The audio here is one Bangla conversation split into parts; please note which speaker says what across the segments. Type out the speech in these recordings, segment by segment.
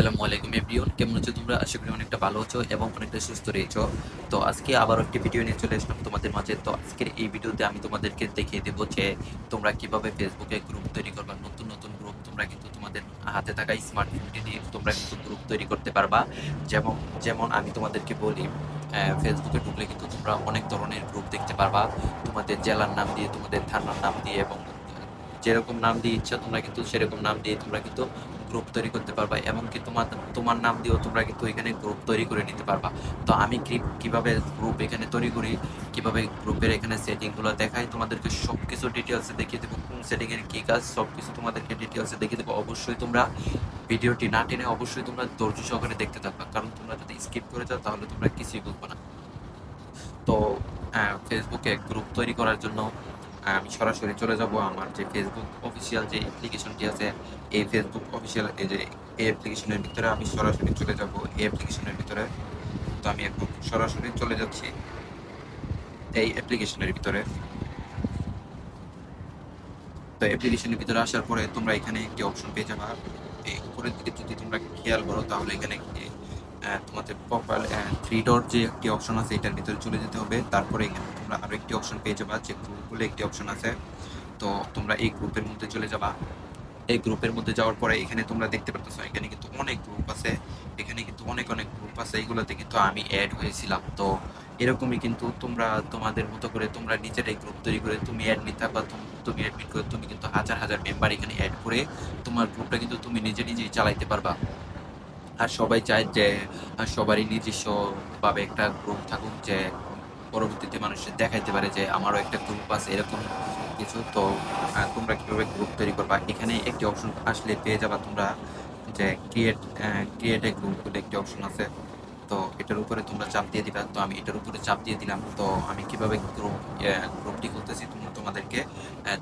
Speaker 1: আসসালামু আলাইকুম এভরিওয়ান, কেমন আছো তোমরা? আশা করি অনেকটা ভালো আছো এবং অনেকটা সুস্থ রয়েছো। তো আজকে আবার একটি ভিডিও নিয়ে চলে আসলাম তোমাদের মাঝে। তো আজকের এই ভিডিওতে আমি তোমাদেরকে দেখিয়ে দেবো যে তোমরা কিভাবে ফেসবুকে গ্রুপ তৈরি করবা। নতুন নতুন গ্রুপ তোমরা কিন্তু তোমাদের হাতে থাকা স্মার্টফোনটি দিয়ে তোমরা কিন্তু গ্রুপ তৈরি করতে পারবা। যেমন যেমন আমি তোমাদেরকে বলি, ফেসবুকে ঢুকলে কিন্তু তোমরা অনেক ধরনের গ্রুপ দেখতে পারবা। তোমাদের জেলার নাম দিয়ে, তোমাদের থানার নাম দিয়ে এবং যেরকম নাম দিয়ে ইচ্ছা তোমরা কিন্তু সেরকম নাম দিয়ে তোমরা কিন্তু গ্রুপ তৈরি করতে পারবা। এমনকি তোমার তোমার নাম দিয়েও তোমরা কিন্তু এখানে গ্রুপ তৈরি করে নিতে পারবা। তো আমি কিভাবে গ্রুপ এখানে তৈরি করি, কিভাবে গ্রুপের এখানে সেটিংগুলো দেখাই, তোমাদেরকে সবকিছু ডিটেলসে দেখিয়ে দেবো। কোন সেটিং এর কি কাজ সবকিছু তোমাদেরকে ডিটেলসে দেখিয়ে দেবো। অবশ্যই তোমরা ভিডিওটি না টেনে অবশ্যই তোমরা ধৈর্য সহকারে দেখতে থাকবা, কারণ তোমরা যদি স্কিপ করে যাও তাহলে তোমরা কিছুই বুঝবে না। তো ফেসবুকে গ্রুপ তৈরি করার জন্য আমি সরাসরি চলে যাব আমার যে ফেসবুক অফিসিয়াল যে অ্যাপ্লিকেশনটি আছে। এই ফেসবুক অফিসিয়াল এই যে এই অ্যাপ্লিকেশনের ভিতরে আমি সরাসরি চলে যাব এই অ্যাপ্লিকেশনের ভিতরে। তো আমি এখন সরাসরি চলে যাচ্ছি এই অ্যাপ্লিকেশনের ভিতরে। তো অ্যাপ্লিকেশনের ভিতরে আসার পরে তোমরা এখানে একটি অপশন পেয়ে যাবা। এই উপরের দিকে যদি তোমরা খেয়াল করো তাহলে এখানে একটি তোমাদের প্রোফাইল থ্রি ডট যে একটি অপশন আছে এটার ভিতরে চলে যেতে হবে। তারপরে এখানে তোমরা আরো একটি অপশন পেয়ে যাবা যে গ্রুপ বলে একটি অপশন আছে। তো তোমরা এই গ্রুপের মধ্যে চলে যাবা। এই গ্রুপের মধ্যে যাওয়ার পরে এখানে তোমরা দেখতে পারতেছো এখানে কিন্তু অনেক গ্রুপ আছে। এখানে কিন্তু অনেক অনেক গ্রুপ আছে, এইগুলোতে কিন্তু আমি অ্যাড হয়েছিলাম। তো এরকমই কিন্তু তোমরা তোমাদের মতো করে তোমরা নিজেরাই গ্রুপ তৈরি করে তুমি অ্যাডমিন থাকবা, তুমি অ্যাডমিন করে তুমি কিন্তু হাজার হাজার মেম্বার এখানে অ্যাড করে তোমার গ্রুপটা কিন্তু তুমি নিজে নিজেই চালাইতে পারবা। আর সবাই চায় যে সবারই নিজস্ব ভাবে একটা গ্রুপ থাকুক, যে পরবর্তীতে মানুষের দেখাইতে পারে যে আমারও একটা গ্রুপ আছে এরকম কিছু। তো তোমরা কিভাবে গ্রুপ তৈরি করবা, এখানে একটি অপশন আসলে পেয়ে যাবা তোমরা যে ক্রিয়েট এ গ্রুপ বলে একটি অপশন আছে। তো এটার উপরে তোমরা চাপ দিয়ে দিবা। তো আমি এটার উপরে চাপ দিয়ে দিলাম। তো আমি কিভাবে গ্রুপটি করতেছি তোমাদেরকে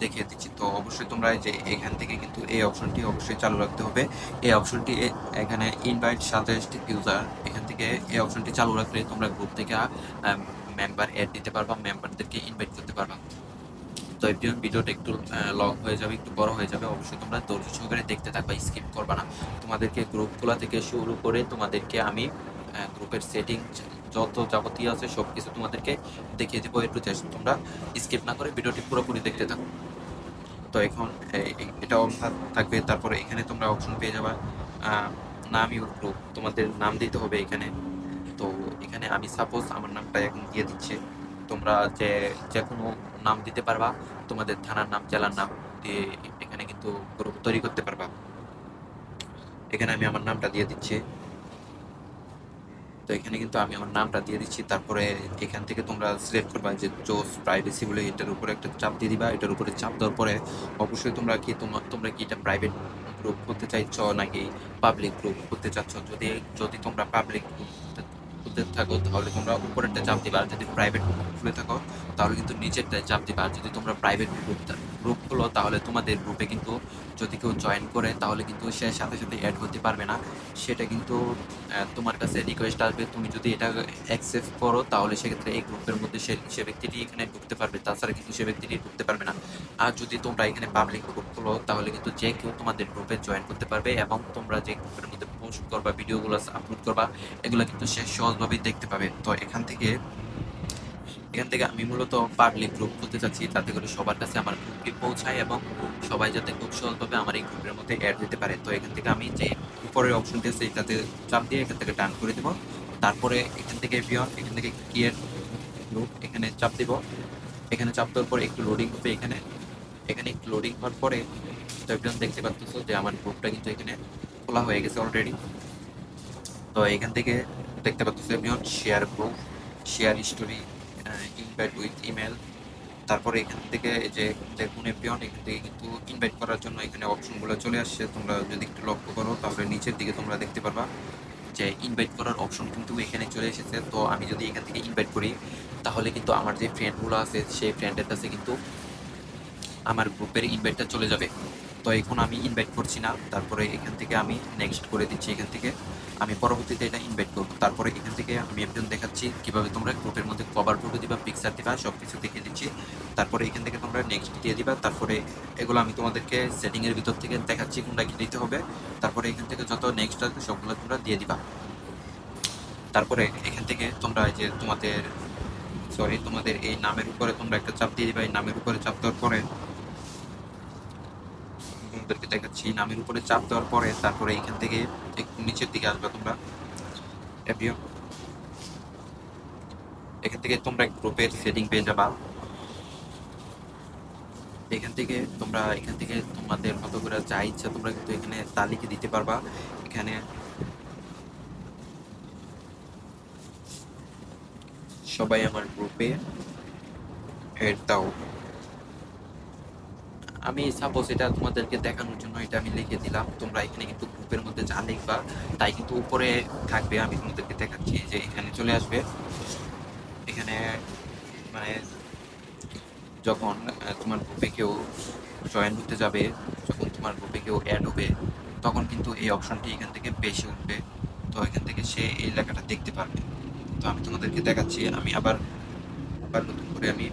Speaker 1: দেখিয়ে দিচ্ছি। তো অবশ্যই তোমরা যে এখান থেকে কিন্তু এই অপশনটি অবশ্যই চালু রাখতে হবে। এই অপশনটি এখানে ইনভাইট সাজেস্ট ইউজার, এখান থেকে এই অপশনটি চালু রাখলে তোমরা গ্রুপ থেকে মেম্বার অ্যাড দিতে পারবা, মেম্বারদেরকে ইনভাইট করতে পারবা। তো এভরিওয়ান, ভিডিওটা একটু লং হয়ে যাবে, একটু বড় হয়ে যাবে। অবশ্যই তোমরা ধৈর্য সহকারে দেখতে থাকবা, স্কিপ করবা না। তোমাদেরকে গ্রুপগুলো থেকে শুরু করে তোমাদেরকে আমি গ্রুপের সেটিং যত যাবতীয় আছে সবকিছু তোমাদেরকে দেখিয়ে দেবো একটু। জাস্ট তোমরা স্কিপ না করে ভিডিওটি পুরোপুরি দেখতে থাকো। তো এখন এটা অন থাকবে। তারপরে এখানে তোমরা অপশন পেয়ে যাবা নাম ইউর গ্রুপ, তোমাদের নাম দিতে হবে এখানে। তো এখানে আমি সাপোজ আমার নামটা এখন দিয়ে দিচ্ছি। তোমরা যে কোনো নাম দিতে পারবা, তোমাদের থানার নাম, জেলার নাম দিয়ে এখানে কিন্তু গ্রুপ তৈরি করতে পারবা। এখানে আমি আমার নামটা দিয়ে দিচ্ছি। তো এখানে কিন্তু আমি আমার নামটা দিয়ে দিচ্ছি। তারপরে এখান থেকে তোমরা সিলেক্ট করবা যে চোজ প্রাইভেসি বলে, এটার উপরে একটা চাপ দিয়ে দিবা। এটার উপরে চাপ দেওয়ার পরে অবশ্যই তোমরা কি এটা প্রাইভেট গ্রুপ করতে চাইছো নাকি পাবলিক গ্রুপ করতে চাচ্ছ। যদি যদি তোমরা পাবলিক গ্রুপ খুলতে থাকো তাহলে তোমরা উপরেরটা চাপ দিবা। আর যদি প্রাইভেট গ্রুপ খুলে থাকো তাহলে কিন্তু নিচেরটায় চাপ দিবা। আর যদি তোমরা প্রাইভেট গ্রুপ খুলো তাহলে তোমাদের গ্রুপে কিন্তু যদি কেউ জয়েন করে তাহলে কিন্তু সে সাথে সাথে অ্যাড হতে পারবে না। সেটা কিন্তু তোমার কাছে রিকোয়েস্ট আসবে। তুমি যদি এটা অ্যাকসেপ্ট করো তাহলে সেক্ষেত্রে এই গ্রুপের মধ্যে সে ব্যক্তিটি এখানে ঢুকতে পারবে, তাছাড়া কিন্তু সে ব্যক্তিটি ঢুকতে পারবে না। আর যদি তোমরা এখানে পাবলিক গ্রুপ খোলো তাহলে কিন্তু যে কেউ তোমাদের গ্রুপে জয়েন করতে পারবে এবং তোমরা যে গ্রুপের মধ্যে পোস্ট করবা, ভিডিওগুলো আপলোড করবা, এগুলো কিন্তু সে সহজভাবেই দেখতে পাবে। তো এখান থেকে আমি মূলত পাবলিক গ্রুপ খুলতে চাচ্ছি, যাতে করে সবার কাছে আমার গ্রুপটি পৌঁছায় এবং সবাই যাতে খুব সহজভাবে আমার এই গ্রুপের মধ্যে অ্যাড দিতে পারে। তো এখান থেকে আমি যে উপরের অপশনটি আছে এটাতে চাপ দিয়ে এখান থেকে ডান করে দেব। তারপরে এখান থেকে এখান থেকে ক্রিয়েট গ্রুপ এখানে চাপ দিব। এখানে চাপ দেওয়ার পরে একটু লোডিং হবে। এখানে এখানে একটু লোডিং হওয়ার পরে তো একজন দেখতে পাচ্ছ যে আমার গ্রুপটা কিন্তু এখানে খোলা হয়ে গেছে অলরেডি। তো এখান থেকে দেখতে পাচ্ছ everyone share group, share story, invite with email. তারপরে এখান থেকে এই যে দেখুন এভরিওয়ান, এখান থেকে কিন্তু ইনভাইট করার জন্য এখানে অপশনগুলো চলে আসছে। তোমরা যদি একটু লক্ষ্য করো তাহলে নিচের দিকে তোমরা দেখতে পারবা যে ইনভাইট করার অপশন কিন্তু এখানে চলে এসেছে। তো আমি যদি এখান থেকে ইনভাইট করি তাহলে কিন্তু আমার যে ফ্রেন্ডগুলো আছে সেই ফ্রেন্ডের কাছে কিন্তু আমার গ্রুপের ইনভাইটটা চলে যাবে। তো এখন আমি ইনভাইট করছি না, তারপরে এখান থেকে আমি নেক্সট করে দিচ্ছি। এখান থেকে আমি পরবর্তীতে এটা ইনভাইট করবো। তারপরে এখান থেকে আমি একজন দেখাচ্ছি কিভাবে তোমরা গ্রুপের মধ্যে কভার ফটো দিবা, পিকচার দিবা, সবকিছু দেখিয়ে দিচ্ছি। তারপরে এখান থেকে তোমরা তোমরা নেক্সট দিয়ে দিবা। তারপরে এগুলো আমি তোমাদেরকে সেটিংয়ের ভিতর থেকে দেখাচ্ছি কোনটা কি দিতে হবে। তারপরে এখান থেকে যত নেক্সট আসবে সবগুলো তোমরা দিয়ে দিবা। তারপরে এখান থেকে তোমরা এই যে তোমাদের এই নামের উপরে তোমরা একটা চাপ দিয়ে দিবা। এই নামের উপরে চাপ দেওয়ার পরে তোমাদেরকে দেখাচ্ছি, নামের উপরে চাপ দেওয়ার পরে তারপরে এখান থেকে একটু নিচের দিকে আসবে তোমরা। এখান থেকে তোমরা গ্রুপের সেটিং পেয়ে যাবা। এখান থেকে তোমাদের মতো করে যা ইচ্ছা তোমরা কিন্তু এখানে তালিকা দিতে পারবা। এখানে সবাই আমার গ্রুপে এড দাও। আমি সাপোজ এটা তোমাদেরকে দেখানোর জন্য এটা আমি লিখে দিলাম। তোমরা এখানে কিন্তু গ্রুপের মধ্যে যা লিখবা তাই কিন্তু উপরে থাকবে। আমি তোমাদেরকে দেখাচ্ছি যে এখানে চলে আসবে। এখানে মানে যখন তোমার গ্রুপে কেউ জয়েন হতে যাবে, যখন তোমার গ্রুপে কেউ অ্যাড হবে, তখন কিন্তু এই অপশনটি এখান থেকে বেশি উঠবে। তো এখান থেকে সে এই লেখাটা দেখতে পারবে। তো আমি তোমাদেরকে দেখাচ্ছি। আমি আবার নতুন করে আমি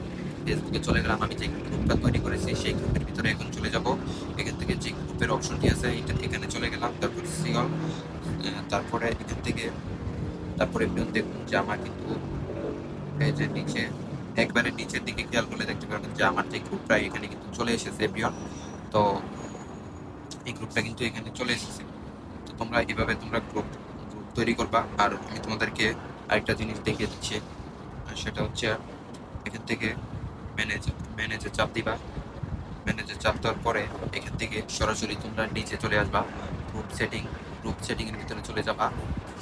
Speaker 1: ফেসবুকে চলে গেলাম। আমি যে গ্রুপটা তৈরি করেছি সেই গ্রুপের ভিতরে এখন চলে যাব। এখান থেকে যে গ্রুপের অপশনটি আছে এখানে চলে গেলাম। তারপর সিগল, তারপরে এখান থেকে দেখুন যে আমার কিন্তু এই যে নিচে একবারে নিচের দিকে খেয়াল করলে দেখতে পারবেন যে আমার যে গ্রুপটা এখানে কিন্তু চলে এসেছে এভরিওয়ান। তো এই গ্রুপটা কিন্তু এখানে চলে এসেছে। তো তোমরা এভাবে তোমরা গ্রুপ তৈরি করবা। আর আমি তোমাদেরকে আরেকটা জিনিস দেখিয়ে দিচ্ছি, সেটা হচ্ছে এখান থেকে ম্যানেজে চাপ দিবা। ম্যানেজে চাপ দেওয়ার পরে এখান থেকে সরাসরি তোমরা নিচে চলে আসবা। গ্রুপ সেটিং এর ভিতরে চলে যাবা।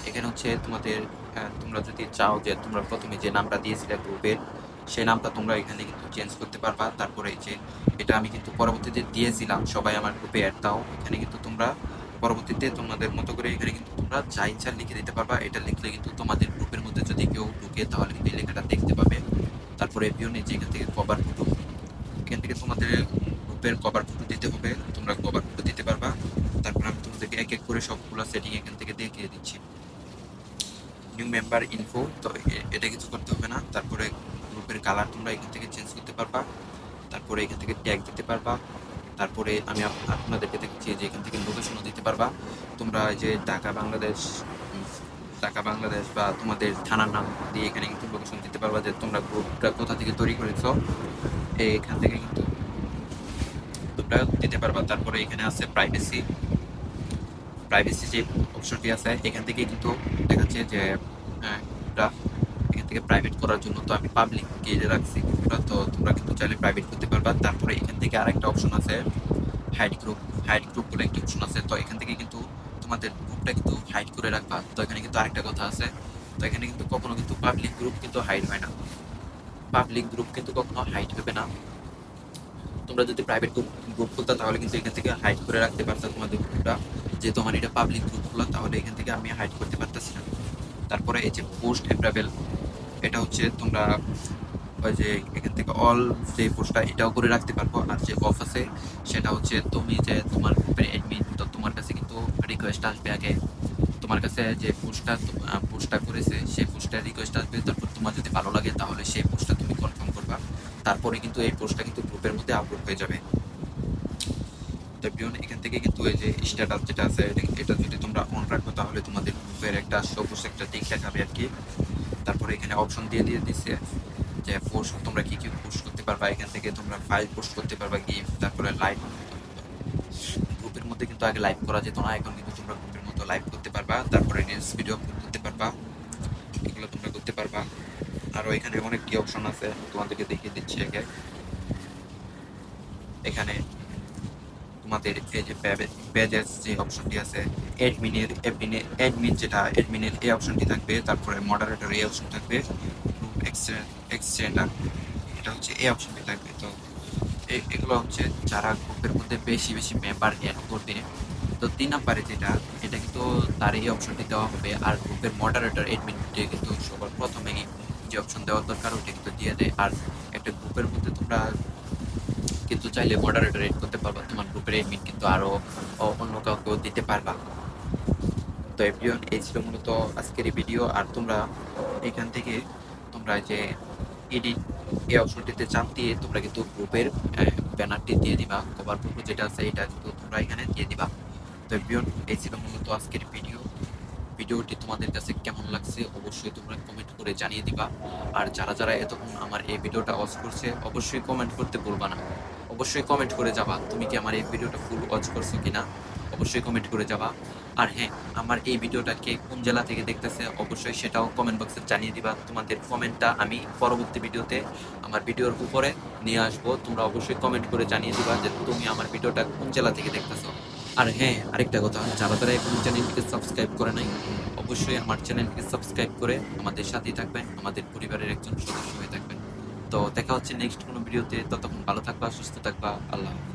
Speaker 1: এখানে হচ্ছে তোমরা যদি চাও যে তোমরা প্রথমে যে নামটা দিয়েছিলে গ্রুপের, সেই নামটা তোমরা এখানে কিন্তু চেঞ্জ করতে পারবা। তারপরে এই যে এটা আমি কিন্তু পরবর্তীতে দিয়েছিলাম, সবাই আমার গ্রুপে অ্যাড দাও। এখানে কিন্তু তোমরা পরবর্তীতে তোমাদের মতো করে এখানে কিন্তু তোমরা যা ইচ্ছা লিখে দিতে পারবা। এটা লিখলে কিন্তু তোমাদের গ্রুপের মধ্যে যদি কেউ ঢুকে তাহলে কিন্তু এই লেখাটা দেখতে পাবে। তারপরে যে এখান থেকে কভার ফটো, এখান থেকে তোমাদের গ্রুপের কভার ফটো দিতে হবে, তোমরা কভার ফটো দিতে পারবা। তারপর আমি তোমাদেরকে এক এক করে সবগুলো সেটিং এখান থেকে দেখিয়ে দিচ্ছি। নিউ মেম্বার ইনফো, তো এটা কিছু করতে হবে না। তারপরে গ্রুপের কালার তোমরা এখান থেকে চেঞ্জ করতে পারবা। তারপরে এখান থেকে ট্যাগ দিতে পারবা। তারপরে আমি আপনাদেরকে দেখছি যে এখান থেকে লোকেশনও দিতে পারবা। তোমরা যে ঢাকা বাংলাদেশ বা তোমাদের থানার নাম দিয়ে এখানে কিন্তু লোকেশন দিতে পারবা যে তোমরা গ্রুপটা কোথা থেকে তৈরি করেছো, এখান থেকে কিন্তু তোমরা দিতে পারবা। তারপরে এখানে আছে প্রাইভেসি যে অপশনটি আছে এখান থেকে কিন্তু দেখাচ্ছে যে এখান থেকে প্রাইভেট করার জন্য তো আমি পাবলিক রাখছি গ্রুপটা, তো তোমরা কিন্তু চাইলে প্রাইভেট করতে পারবা। তারপরে এখান থেকে আরেকটা অপশন আছে হাইড গ্রুপ বলে একটা অপশন আছে। তো এখান থেকে কিন্তু তোমাদের গ্রুপটা কিন্তু হাইড করে রাখবা। তো এখানে কিন্তু আরেকটা কথা আছে, তো এখানে কিন্তু কখনো কিন্তু পাবলিক গ্রুপ কিন্তু হাইড হয় না। পাবলিক গ্রুপ কিন্তু কখনো হাইড হবে না। তোমরা যদি প্রাইভেট গ্রুপ খুলতা তাহলে কিন্তু এখান থেকে হাইড করে রাখতে পারতা তোমাদের গ্রুপটা। যেহেতু আমার এটা পাবলিক গ্রুপ খোলা, তাহলে এখান থেকে আমি হাইড করতে পারতেছি না। তারপরে এই যে পোস্ট অ্যাপ্রাইভেল, এটা হচ্ছে তোমরা ওই যে এখান থেকে অল যে পোস্টটা এটাও করে রাখতে পারবো। আর যে অফ আছে সেটা হচ্ছে তুমি যে তোমার গ্রুপের অ্যাডমিন, তো তোমার কাছে কিন্তু রিকোয়েস্ট আসবে আগে। তোমার কাছে যে পোস্টটা করেছে সেই পোস্টের রিকোয়েস্ট আসবে। তারপর তোমার যদি ভালো লাগে তাহলে সেই পোস্টটা তুমি কনফার্ম করবা। তারপরে কিন্তু এই পোস্টটা কিন্তু গ্রুপের মধ্যে আপলোড হয়ে যাবে। তো এখান থেকে কিন্তু এই যে স্ট্যাটাস যেটা আছে এটা যদি তোমরা অন রাখো তাহলে তোমাদের গ্রুপের একটা সবুজ একটা দিক দেখাবে আর কি। তারপরে এখানে অপশন দিয়ে দিচ্ছে যে পোস্ট তোমরা কি পোস্ট করতে পারবা। এখান থেকে তোমরা ফাইল পোস্ট করতে পারবা, গিফট, তারপরে লাইভ। গ্রুপের মধ্যে কিন্তু আগে লাইভ করা যেত না, এখন কিন্তু তোমরা গ্রুপের মতো লাইভ করতে পারবা। তারপরে রিলস ভিডিও আপলোড করতে পারবা, এগুলো তোমরা করতে পারবা। আরও এখানে অনেক কি অপশন আছে তোমাদেরকে দেখিয়ে দিচ্ছি আগে। এখানে তোমাদের এই যে পেজেস যে অপশনটি আছে, অ্যাডমিনের এই অপশনটি থাকবে। তারপরে মডারেটর এই অপশন থাকবে। গ্রুপ এক্সটেন্ডার, এটা হচ্ছে এই অপশনটি থাকবে। তো এগুলো হচ্ছে যারা গ্রুপের মধ্যে বেশি মেম্বার অ্যাড করবে। তো 3 নাম্বারে এটা কিন্তু তার এই অপশনটি দেওয়া হবে। আর গ্রুপের মডারেটর অ্যাডমিনটি কিন্তু সবার প্রথমেই যে অপশন দেওয়ার দরকার ওটা কিন্তু দিয়ে দেয়। আর একটা গ্রুপের মধ্যে তোমরা কিন্তু চাইলে মডারেটর এড করতে পারবা, তোমার গ্রুপের এডমিন কিন্তু আরো অন্য কাউকেও দিতে পারবা। তো এভরিওয়ান, এই ছিল মূলত আজকের এই ভিডিও। আর তোমরা এখান থেকে তোমরা যে এডিট এই অপশনটিতে চাপ দিয়ে তোমরা কিন্তু গ্রুপের ব্যানারটি দিয়ে দিবা, কভার ফটো যেটা আছে এটা কিন্তু তোমরা এখানে দিয়ে দিবা। তো এভরিওয়ান, এই ছিল মূলত আজকের ভিডিও। ভিডিওটি তোমাদের কাছে কেমন লাগছে অবশ্যই তোমরা কমেন্ট করে জানিয়ে দিবা। আর যারা যারা এতক্ষণ আমার এই ভিডিওটা ওয়াচ করছে অবশ্যই কমেন্ট করতে ভুলবা না। অবশ্যই কমেন্ট করে যাবা তুমি কি আমার এই ভিডিওটা ফুল ওয়াচ করছো কিনা, অবশ্যই কমেন্ট করে যাবা। আর হ্যাঁ, আমার এই ভিডিওটা কে কোন জেলা থেকে দেখতেছে অবশ্যই সেটাও কমেন্ট বক্সে জানিয়ে দিবা। তোমাদের কমেন্টটা আমি পরবর্তী ভিডিওতে আমার ভিডিওর উপরে নিয়ে আসবো। তোমরা অবশ্যই কমেন্ট করে জানিয়ে দিবা যে তুমি আমার ভিডিওটা কোন জেলা থেকে দেখতেছো। আর হ্যাঁ, আরেকটা কথা, যারা যারা এখনো চ্যানেলটিকে সাবস্ক্রাইব করে নাই অবশ্যই আমার চ্যানেলটিকে সাবস্ক্রাইব করে আমাদের সাথেই থাকবেন, আমাদের পরিবারের একজন সদস্য হয়ে থাকবেন। তো দেখা হচ্ছে নেক্সট কোনো ভিডিওতে, ততক্ষণ ভালো থাকবা, সুস্থ থাকবা, আল্লাহ হাফেজ।